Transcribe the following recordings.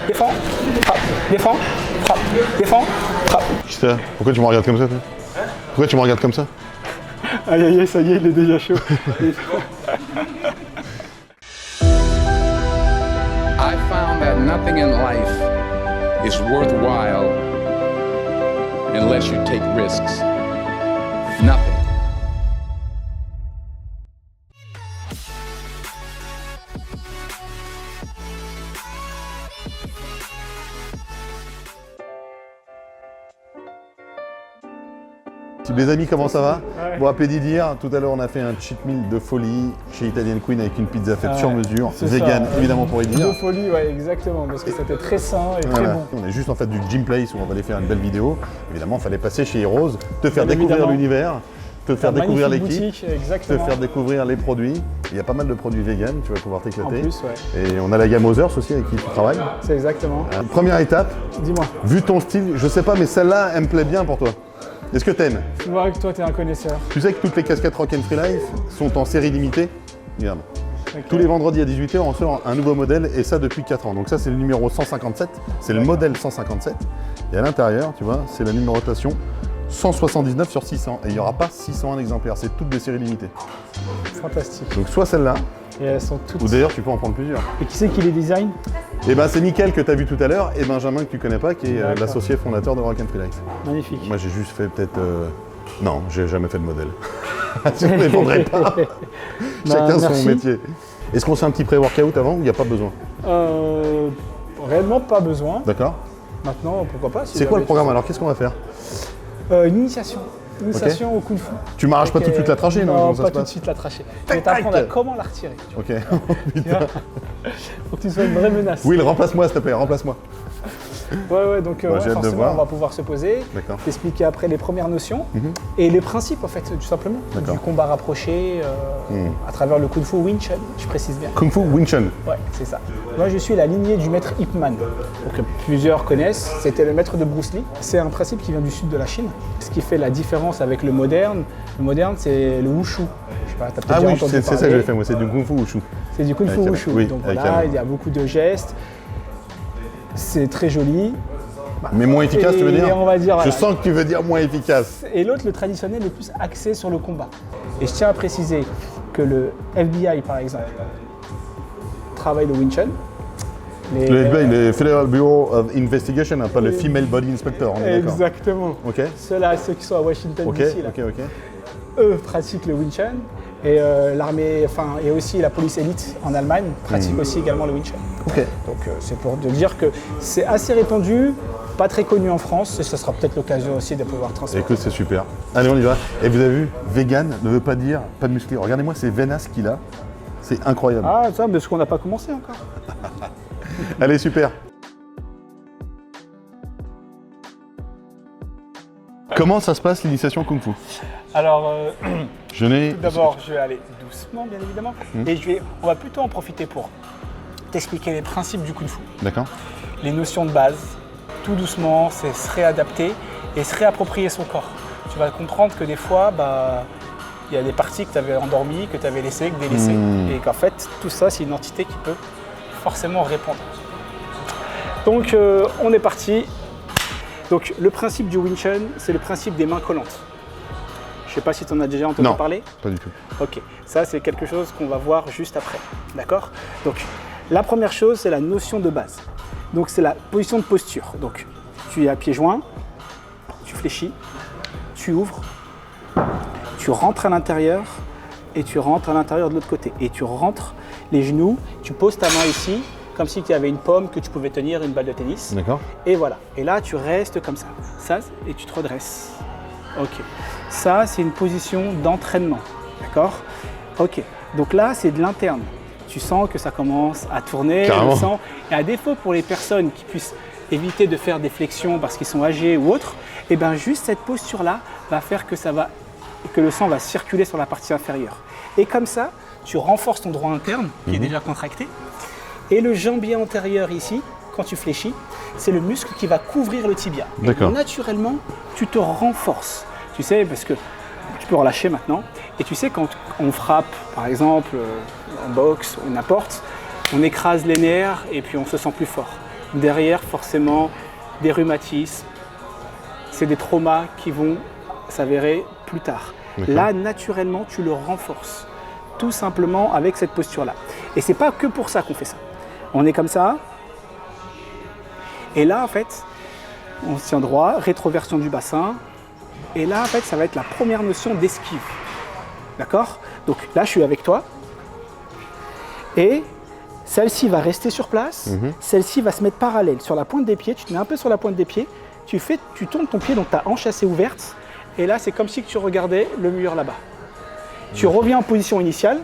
Défends, frappe, défends, frappe, défends, frappe. Qu'est-ce que t'as? Pourquoi tu me regardes comme ça, toi? Pourquoi tu me regardes comme ça? Aïe aïe aïe, ça y est, il est déjà chaud. I found that nothing in life is worthwhile unless you take risks. Nothing. Les amis, comment ça va? Ouais. Bon, appelez Didier, tout à l'heure on a fait un cheat meal de folie chez Italian Queen avec une pizza faite sur mesure, vegan évidemment pour Didier. De folie, ouais, exactement, parce que c'était très sain et très Voilà. bon. On est juste en fait du Gym Place où on va aller faire une belle vidéo. Évidemment, il fallait passer chez Heroes, te faire Bien découvrir évidemment. l'univers, te faire découvrir Magnifique l'équipe, boutique, te exactement. faire découvrir les produits. Il y a pas mal de produits vegan, tu vas pouvoir En t'éclater. plus, ouais, Et on a la gamme Others aussi avec qui tu travailles. c'est exactement. Première étape, Dis-moi, vu ton style, je sais pas, mais celle-là, elle me plaît bien pour toi. Est-ce que t'aimes? tu vois que toi, t'es un connaisseur. Tu sais que toutes les casquettes Rock & Free Life sont en série limitée. Regarde. Ok. Tous les vendredis à 18h, on sort un nouveau modèle et ça depuis 4 ans. Donc ça, c'est le numéro 157, c'est le modèle 157. Et à l'intérieur, tu vois, c'est la numérotation 179 sur 600. Et il n'y aura pas 601 exemplaires, c'est toutes des séries limitées. Fantastique. Donc soit celle-là, Et elles sont toutes. ou d'ailleurs tu peux en prendre plusieurs. Et qui c'est qui les design? Et ben c'est Mickaël que tu as vu tout à l'heure et Benjamin que tu connais pas, qui est D'accord. l'associé fondateur de Rock & Free Life. Magnifique. Moi j'ai juste fait peut-être... Non, j'ai jamais fait de modèle. Je ne les vendrai pas. Chacun son merci. métier. Est-ce qu'on fait un petit pré-workout avant ou il n'y a pas besoin? Réellement pas besoin. D'accord. Maintenant, pourquoi pas. si C'est quoi jamais le programme alors? Qu'est-ce qu'on va faire? Une initiation. Une initiation au Kung Fu. Tu m'arraches pas Ok, tout de suite la trachée, non? Non, Comment ça pas se tout de passe? suite la trachée. Je vais Tac, t'apprendre à tac. comment la retirer. Ok. Tu vois. Faut que tu sois une vraie menace. Will, remplace-moi s'il te plaît, remplace-moi. Ouais, donc Bah, j'ai hâte de forcément, voir. on va pouvoir se poser, D'accord. t'expliquer après les premières notions et les principes, en fait, tout simplement, D'accord. du combat rapproché à travers le Kung Fu Wing Chun, je précise bien. Kung Fu Wing Chun. Ouais, c'est ça. Moi, je suis la lignée du maître Ip Man, que plusieurs connaissent. C'était le maître de Bruce Lee. C'est un principe qui vient du sud de la Chine. Ce qui fait la différence avec le moderne, c'est le Wushu. Je sais pas, t'as peut-être Ah déjà oui, entendu c'est ça parler. que j'ai fait moi, c'est du Kung Fu Wushu. C'est du Kung Fu Avec Wushu. oui, Donc avec voilà, Alain. il y a beaucoup de gestes. C'est très joli. Mais moins efficace, tu veux Et dire? on va dire, Je voilà. sens que tu veux dire moins efficace. Et l'autre, le traditionnel, est plus axé sur le combat. Et je tiens à préciser que le FBI, par exemple, travaille le Wing Chun. Les- Le FBI, le Federal Bureau of Investigation, hein, pas le Female Body Inspector, on est d'accord. Exactement. Ok, Ceux-là, ceux qui sont à Washington ok, DC, là, ok. eux pratiquent le Wing Chun. Et l'armée, enfin, et aussi la police élite en Allemagne pratique aussi également le Wing Chun. Ok. Donc c'est pour te dire que c'est assez répandu, pas très connu en France, et ça sera peut-être l'occasion aussi de pouvoir transmettre. Écoute, c'est super. Allez, on y va. Et vous avez vu, vegan ne veut pas dire pas musclé. Regardez-moi ces veinasses qu'il a. C'est incroyable. Ah, ça, parce qu'on n'a pas commencé encore. Allez, super. Comment ça se passe l'initiation Kung Fu? Alors, Je n'ai... tout d'abord, je vais aller doucement, bien évidemment, et on va plutôt en profiter pour t'expliquer les principes du Kung Fu, D'accord. les notions de base. Tout doucement, c'est se réadapter et se réapproprier son corps. Tu vas comprendre que des fois, il y a des parties que tu avais endormies, que tu avais laissées, que délaissées, et qu'en fait, tout ça, c'est une entité qui peut forcément répondre. Donc, on est parti. Donc, le principe du Wing Chun, c'est le principe des mains collantes. Je ne sais pas si tu en as déjà entendu Non, parler. pas du tout. Ok, ça c'est quelque chose qu'on va voir juste après, d'accord? Donc la première chose, c'est la notion de base. Donc c'est la position de posture. Donc tu es à pieds joints, tu fléchis, tu ouvres, tu rentres à l'intérieur et tu rentres à l'intérieur de l'autre côté. Et tu rentres les genoux, tu poses ta main ici, comme si tu avais une pomme que tu pouvais tenir, une balle de tennis. D'accord. Et voilà. Et là, tu restes comme ça, et tu te redresses. Ok. Ça, c'est une position d'entraînement. D'accord? Ok. Donc là, c'est de l'interne. Tu sens que ça commence à tourner, Carrément. le sang. Et à défaut pour les personnes qui puissent éviter de faire des flexions parce qu'ils sont âgés ou autres, et bien juste cette posture-là va faire que le sang va circuler sur la partie inférieure. Et comme ça, tu renforces ton droit interne qui est déjà contracté. Et le jambier antérieur ici, quand tu fléchis, c'est le muscle qui va couvrir le tibia. Et D'accord. naturellement, tu te renforces. Tu sais, parce que tu peux relâcher maintenant. Et tu sais, quand on frappe, par exemple, en boxe ou n'importe, on écrase les nerfs et puis on se sent plus fort. derrière forcément des rhumatismes, c'est des traumas qui vont s'avérer plus tard. D'accord. Là, naturellement, tu le renforces, tout simplement avec cette posture-là. Et c'est pas que pour ça qu'on fait ça. On est comme ça, et là, en fait, on se tient droit, rétroversion du bassin, et là, en fait, ça va être la première notion d'esquive. D'accord? Donc là, je suis avec toi, et celle-ci va rester sur place, celle-ci va se mettre parallèle sur la pointe des pieds, tu te mets un peu sur la pointe des pieds, tu tournes ton pied, donc ta hanche assez ouverte, et là, c'est comme si tu regardais le mur là-bas. Tu reviens en position initiale,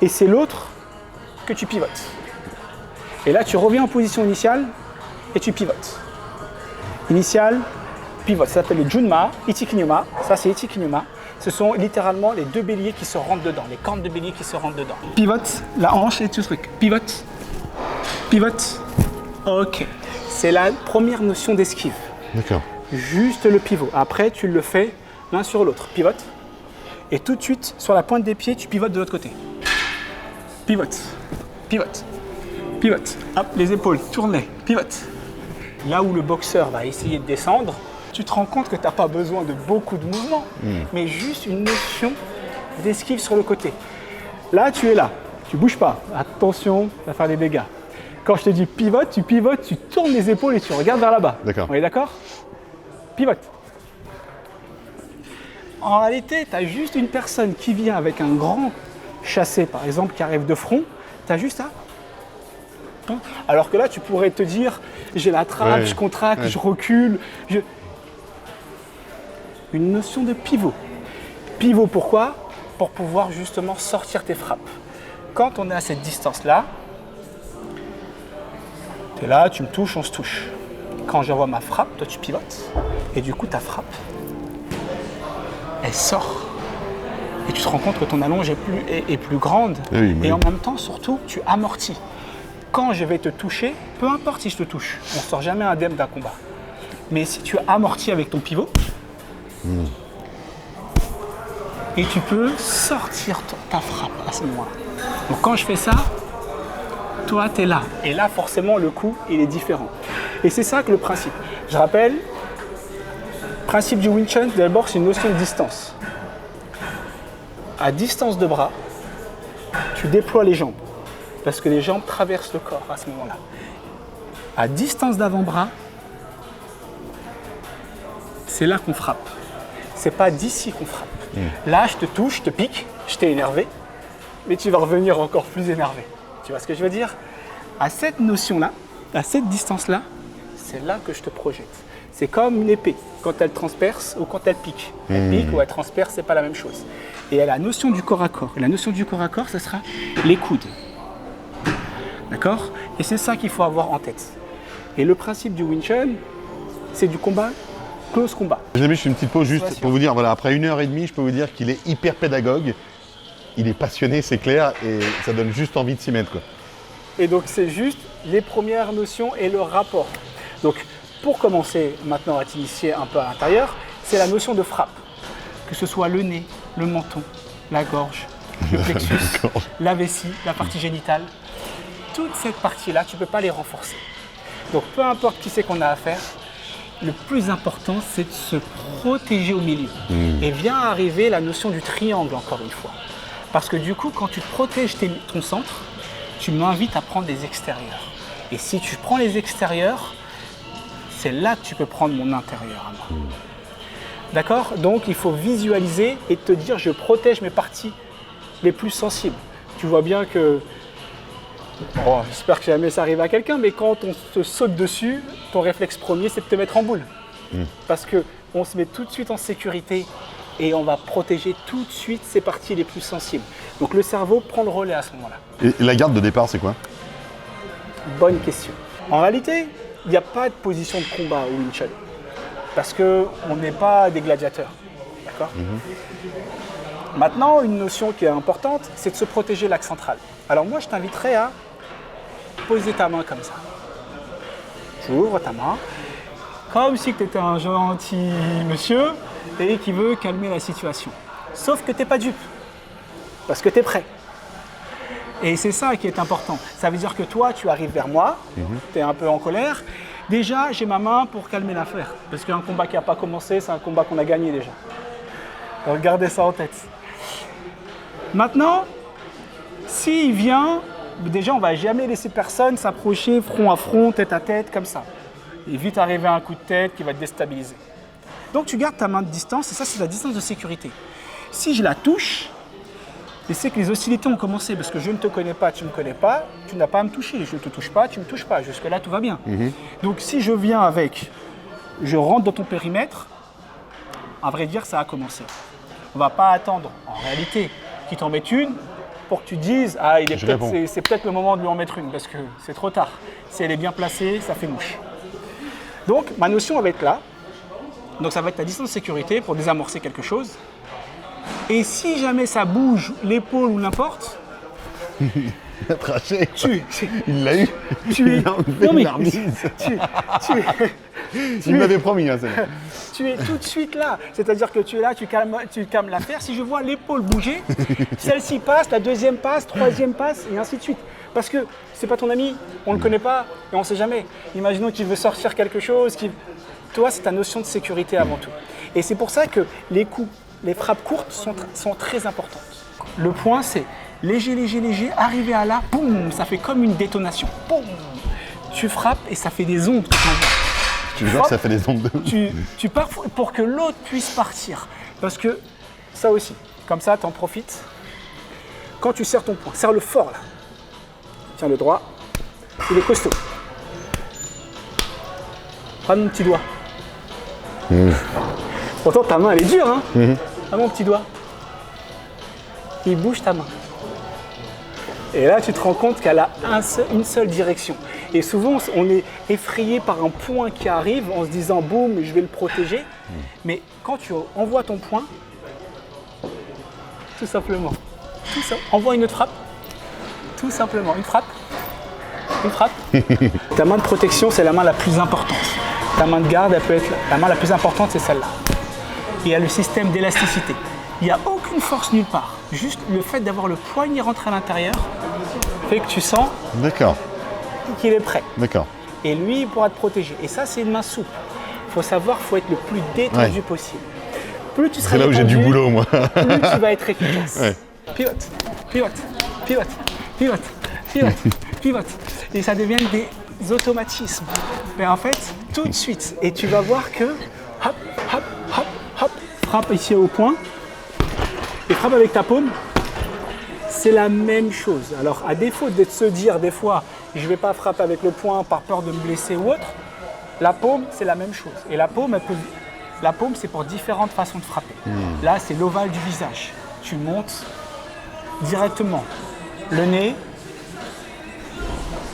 et c'est l'autre que tu pivotes. Et là, tu reviens en position initiale, et tu pivotes. Initial, pivote. Ça s'appelle le Junma, Ichikinyuma. Ça, c'est Ichikinyuma. Ce sont littéralement les deux béliers qui se rentrent dedans, les cornes de bélier qui se rentrent dedans. Pivote, la hanche et tout ce truc. Pivote, pivote. Ok. C'est la première notion d'esquive. D'accord. Juste le pivot. Après, tu le fais l'un sur l'autre. Pivote. Et tout de suite, sur la pointe des pieds, tu pivotes de l'autre côté. Pivote, pivote, pivote. Hop, les épaules, tourne-les, pivote. Là où le boxeur va essayer de descendre, tu te rends compte que tu n'as pas besoin de beaucoup de mouvements, mais juste une notion d'esquive sur le côté. Là, tu es là, tu ne bouges pas. Attention, ça va faire des dégâts. Quand je te dis pivote, tu tournes les épaules et tu regardes vers là-bas. D'accord. On est d'accord? Pivote. En réalité, tu as juste une personne qui vient avec un grand chassé, par exemple, qui arrive de front, tu as juste à... Alors que là, tu pourrais te dire, j'ai la trappe, je contracte, je recule. Une notion de pivot. Pivot, pourquoi? Pour pouvoir justement sortir tes frappes. Quand on est à cette distance-là, tu es là, tu me touches, on se touche. Quand j'envoie ma frappe, toi tu pivotes. Et du coup, ta frappe, elle sort. Et tu te rends compte que ton allonge est plus grande. Oui, et en même temps, surtout, tu amortis. Quand je vais te toucher, peu importe si je te touche, on ne sort jamais indemne d'un combat. Mais si tu amortis avec ton pivot, et tu peux sortir ta frappe à ce moment-là. Donc quand je fais ça, toi, tu es là. Et là, forcément, le coup, il est différent. Et c'est ça que le principe. Je rappelle, le principe du Wing Chun, d'abord, c'est une notion de distance. À distance de bras, tu déploies les jambes. Parce que les jambes traversent le corps à ce moment-là. À distance d'avant-bras, c'est là qu'on frappe. C'est pas d'ici qu'on frappe. Là, je te touche, je te pique, je t'ai énervé, mais tu vas revenir encore plus énervé. Tu vois ce que je veux dire? À cette notion-là, à cette distance-là, c'est là que je te projette. C'est comme une épée, quand elle transperce ou quand elle pique. Elle pique ou elle transperce, c'est pas la même chose. Et il y a la notion du corps à corps. Et la notion du corps à corps, ce sera les coudes. D'accord? Et c'est ça qu'il faut avoir en tête. Et le principe du Wing Chun, c'est du combat, close combat. Les amis, je fais une petite pause juste pour vous dire, voilà, après 1h30, je peux vous dire qu'il est hyper pédagogue. Il est passionné, c'est clair, et ça donne juste envie de s'y mettre, quoi. Et donc, c'est juste les premières notions et le rapport. Donc, pour commencer maintenant à t'initier un peu à l'intérieur, c'est la notion de frappe. Que ce soit le nez, le menton, la gorge, le plexus, la vessie, la partie génitale. Toute cette partie-là, tu ne peux pas les renforcer. Donc, peu importe qui c'est qu'on a affaire, le plus important, c'est de se protéger au milieu. Et vient arriver la notion du triangle, encore une fois. Parce que du coup, quand tu protèges ton centre, tu m'invites à prendre les extérieurs. Et si tu prends les extérieurs, c'est là que tu peux prendre mon intérieur à moi. D'accord? Donc, il faut visualiser et te dire, je protège mes parties les plus sensibles. Tu vois bien que, bon, j'espère que jamais ça arrive à quelqu'un, mais quand on te saute dessus, ton réflexe premier, c'est de te mettre en boule. Parce qu'on se met tout de suite en sécurité et on va protéger tout de suite ces parties les plus sensibles. Donc, le cerveau prend le relais à ce moment-là. Et la garde de départ, c'est quoi? Bonne question. En réalité, il n'y a pas de position de combat au Wing Chun. Parce qu'on n'est pas des gladiateurs. D'accord? Maintenant, une notion qui est importante, c'est de se protéger l'axe central. Alors moi, je t'inviterais à poser ta main comme ça. Tu ouvres ta main, comme si tu étais un gentil monsieur et qui veut calmer la situation. Sauf que tu n'es pas dupe, parce que tu es prêt. Et c'est ça qui est important. Ça veut dire que toi, tu arrives vers moi, tu es un peu en colère. Déjà, j'ai ma main pour calmer l'affaire. Parce qu'un combat qui n'a pas commencé, c'est un combat qu'on a gagné déjà. Donc gardez ça en tête. Maintenant, s'il vient, déjà, on ne va jamais laisser personne s'approcher front à front, tête à tête, comme ça. Et vite arriver à un coup de tête qui va te déstabiliser. Donc tu gardes ta main de distance, et ça, c'est la distance de sécurité. Si je la touche, et c'est que les hostilités ont commencé, parce que je ne te connais pas, tu ne me connais pas, tu n'as pas à me toucher. Je ne te touche pas, tu ne me touches pas. Jusque-là, tout va bien. Donc si je viens avec, je rentre dans ton périmètre, à vrai dire, ça a commencé. On ne va pas attendre, en réalité, qu'il t'en mette une pour que tu dises « Ah, c'est peut-être le moment de lui en mettre une, parce que c'est trop tard. Si elle est bien placée, ça fait mouche. » Donc, ma notion va être là. Donc, ça va être ta distance de sécurité pour désamorcer quelque chose. Et si jamais ça bouge l'épaule ou n'importe, Il a traché. Il l'a eu. Tu es. Il a enlevé Non, mais une armise. Il m'avait promis, hein, c'est tu es tout de suite là. C'est-à-dire que tu es là, tu calmes l'affaire. Si je vois l'épaule bouger, celle-ci passe, la deuxième passe, troisième passe, et ainsi de suite. Parce que c'est pas ton ami, on le connaît pas et on sait jamais. Imaginons qu'il veut sortir quelque chose. Toi, c'est ta notion de sécurité avant tout. Et c'est pour ça que les coups, les frappes courtes sont très importantes. Le point, c'est léger, léger, léger, arriver à là, boum, ça fait comme une détonation. Boum, tu frappes et ça fait des ondes. Tu veux dire que ça fait des ondes de... Tu pars pour que l'autre puisse partir. Parce que ça aussi, comme ça, tu en profites. Quand tu serres ton poing, serre-le fort là. Tiens le droit, il est costaud. Prends mon petit doigt. Pourtant ta main elle est dure, hein. Ah mon petit doigt. Il bouge ta main. Et là tu te rends compte qu'elle a une seule direction. Et souvent on est effrayé par un point qui arrive en se disant boum, je vais le protéger. Mais quand tu envoies ton poing, tout simplement, envoie une autre frappe. Tout simplement, une frappe. Ta main de protection, c'est la main la plus importante. Ta main de garde, elle peut être la main la plus importante, c'est celle-là. Il y a le système d'élasticité. Il n'y a aucune force nulle part. Juste le fait d'avoir le poignet rentré à l'intérieur fait que tu sens qu'il est prêt. D'accord. Et lui, il pourra te protéger. Et ça, c'est une main souple. Il faut savoir, il faut être le plus détendu possible. Plus tu seras C'est là où j'ai du boulot, moi. Plus tu vas être efficace. Ouais. Pivote, pivote, pivote, pivote, pivote, pivote. Et ça devient des automatismes. Mais en fait, tout de suite. Et tu vas voir que, hop, hop, hop, hop, frappe ici au point. Et frappe avec ta paume. C'est la même chose. Alors, à défaut de se dire des fois, je ne vais pas frapper avec le poing par peur de me blesser ou autre, la paume, c'est la même chose. Et la paume, c'est pour différentes façons de frapper. Là, c'est l'ovale du visage. Tu montes directement le nez,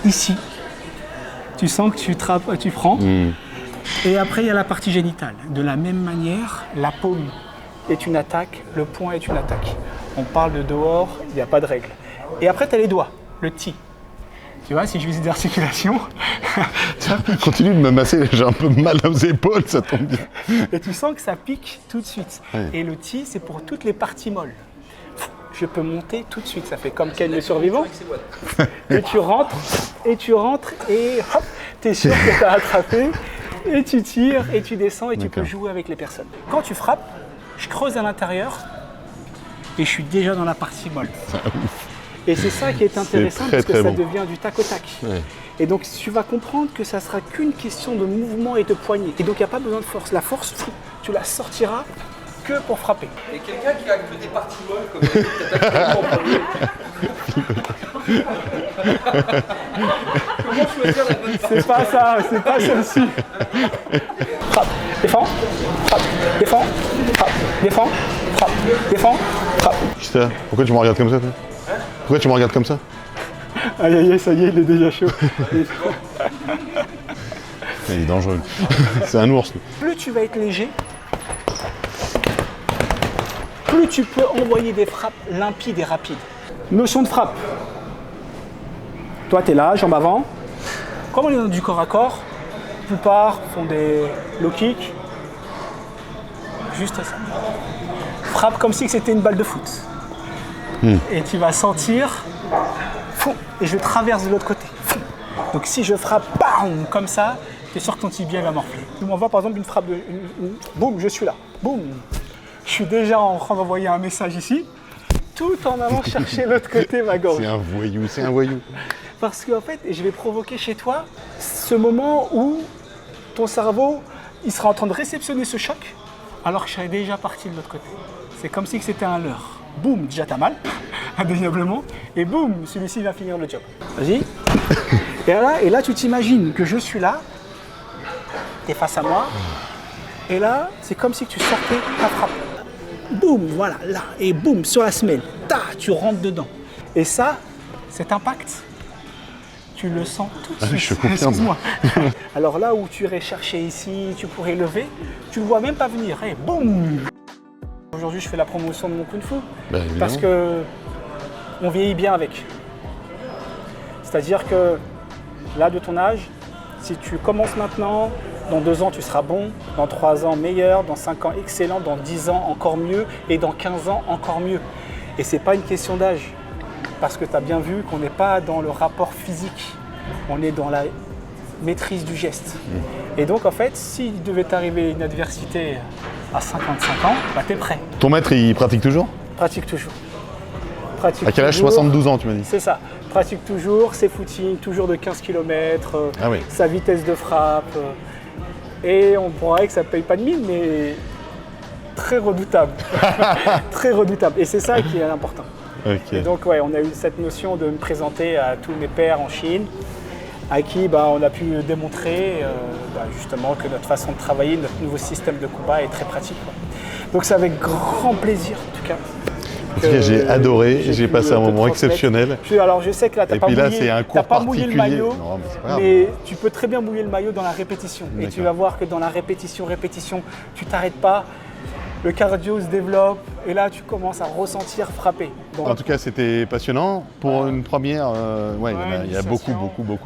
ici. Tu sens que tu prends. Et après, il y a la partie génitale. De la même manière, la paume est une attaque, le poing est une attaque. On parle de dehors, il n'y a pas de règle. Et après, tu as les doigts, le ti. Tu vois, si je visite l'articulation, Continue de me masser, j'ai un peu mal aux épaules, ça tombe bien. Et tu sens que ça pique tout de suite. Ouais. Et le ti, c'est pour toutes les parties molles. Je peux monter tout de suite, ça fait comme Ken le survivant. Et tu rentres, et hop, tu es sûr que tu as attrapé, et tu tires, et tu descends, et tu peux jouer avec les personnes. Quand tu frappes, je creuse à l'intérieur, et je suis déjà dans la partie molle. Et c'est ça qui est intéressant, parce que ça devient du tac au tac. Ouais. Et donc tu vas comprendre que ça sera qu'une question de mouvement et de poignée. Et donc il n'y a pas besoin de force. La force, tu la sortiras que pour frapper. Et quelqu'un qui a que des parties molles comme t'attaques en premier. Comment choisir la bonne partie? C'est pas ça, c'est pas celle-ci. Frappe, défends, frappe, défends, frappe, défends, frappe, défends, frappe. Putain, pourquoi tu me regardes comme ça, toi? Pourquoi tu me regardes comme ça? Aïe aïe aïe, ça y est, il est déjà chaud. Il est dangereux. C'est un ours. Plus tu vas être léger, plus tu peux envoyer des frappes limpides et rapides. Notion de frappe. Toi, tu es là, jambe avant. Comme on est dans du corps à corps, la plupart font des low kicks. Juste ça. Frappe comme si c'était une balle de foot. Et tu vas sentir et je traverse de l'autre côté. Donc si je frappe, bam, comme ça, tu es sûr que ton tibia va morfler. Tu m'envoies par exemple une frappe de... Boum, je suis là. Boum. Je suis déjà en train d'envoyer un message ici, tout en allant chercher l'autre côté ma gorge. C'est un voyou, c'est un voyou. Parce qu'en fait, je vais provoquer chez toi ce moment où ton cerveau, il sera en train de réceptionner ce choc, alors que je serais déjà parti de l'autre côté. C'est comme si c'était un leurre. Boum, déjà t'as mal, indéniablement, et boum, celui-ci va finir le job. Vas-y. Et là, tu t'imagines que je suis là, tu es face à moi, et là, c'est comme si tu sortais ta frappe. Boum, voilà, là, et boum, sur la semelle, tu rentres dedans. Et ça, cet impact, tu le sens tout de suite. Je confirme. Excuse-moi. Alors là où tu irais chercher ici, tu pourrais lever, tu ne le vois même pas venir. Et boum. Aujourd'hui, je fais la promotion de mon Kung Fu parce que on vieillit bien avec. C'est-à-dire que là, de ton âge, si tu commences maintenant, dans 2 ans, tu seras bon, dans 3 ans, meilleur, dans 5 ans, excellent, dans 10 ans, encore mieux, et dans 15 ans, encore mieux. Et ce n'est pas une question d'âge. Parce que tu as bien vu qu'on n'est pas dans le rapport physique, on est dans la maîtrise du geste. Et donc en fait, s'il devait t'arriver une adversité à 55 ans, bah, tu es prêt. Ton maître, il pratique toujours? Pratique toujours. À quel âge? 72 ans, tu m'as dit? C'est ça. Pratique toujours, ses footings, toujours de 15 km, Ah oui. sa vitesse de frappe. Et on pourrait que ça ne paye pas de mine, mais très redoutable. Très redoutable. Et c'est ça qui est important. Okay. Et donc, ouais, on a eu cette notion de me présenter à tous mes pairs en Chine, à qui on a pu démontrer justement que notre façon de travailler, notre nouveau système de combat est très pratique. Quoi. Donc, c'est avec grand plaisir, en tout cas. En tout cas, j'ai adoré, j'ai passé un moment exceptionnel. Alors, je sais que là, tu n'as pas mouillé le maillot, non, mais tu peux très bien mouiller le maillot dans la répétition. Et tu vas voir que dans la répétition, tu t'arrêtes pas. Le cardio se développe et là tu commences à ressentir frapper. Donc, en tout cas, c'était passionnant. Pour une première, il y a beaucoup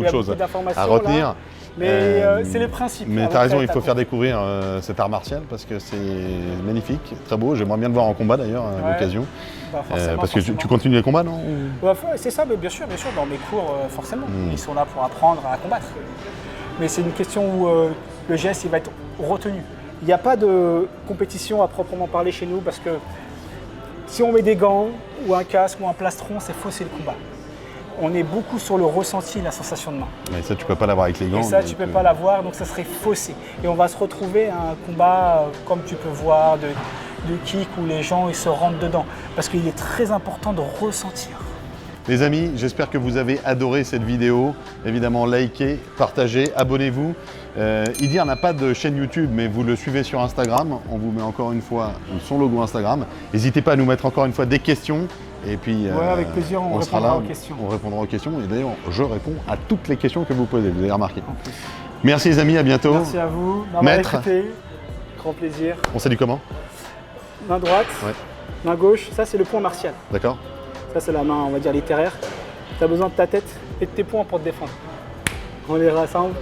de choses à retenir. Là, mais c'est le principe. Mais tu as raison, il faut faire découvrir cet art martial parce que c'est magnifique, très beau. J'aimerais bien le voir en combat d'ailleurs à l'occasion. Parce que tu continues les combats, non? C'est ça, mais bien sûr, dans mes cours, forcément. Ils sont là pour apprendre à combattre. Mais c'est une question où le geste il va être retenu. Il n'y a pas de compétition à proprement parler chez nous parce que si on met des gants ou un casque ou un plastron, c'est fausser le combat. On est beaucoup sur le ressenti, la sensation de main. Mais ça, tu ne peux pas l'avoir avec les gants. Et ça, tu ne peux pas l'avoir, donc ça serait faussé. Et on va se retrouver à un combat, comme tu peux voir, de kick où les gens ils se rentrent dedans. Parce qu'il est très important de ressentir. Les amis, j'espère que vous avez adoré cette vidéo. Évidemment, likez, partagez, abonnez-vous. Idir n'a pas de chaîne YouTube, mais vous le suivez sur Instagram. On vous met encore une fois son logo Instagram. N'hésitez pas à nous mettre encore une fois des questions. Et puis, avec plaisir, on répondra aux questions. On répondra aux questions. Et d'ailleurs, je réponds à toutes les questions que vous posez. Vous avez remarqué. Merci les amis, à bientôt. Merci à vous. Maître. Grand plaisir. On salue comment? Main droite, main gauche. Ça, c'est le point martial. D'accord. Ça, c'est la main, on va dire, littéraire. Tu as besoin de ta tête et de tes poings pour te défendre. On les rassemble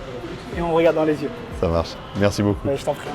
et on regarde dans les yeux. Ça marche. Merci beaucoup. Je t'en prie.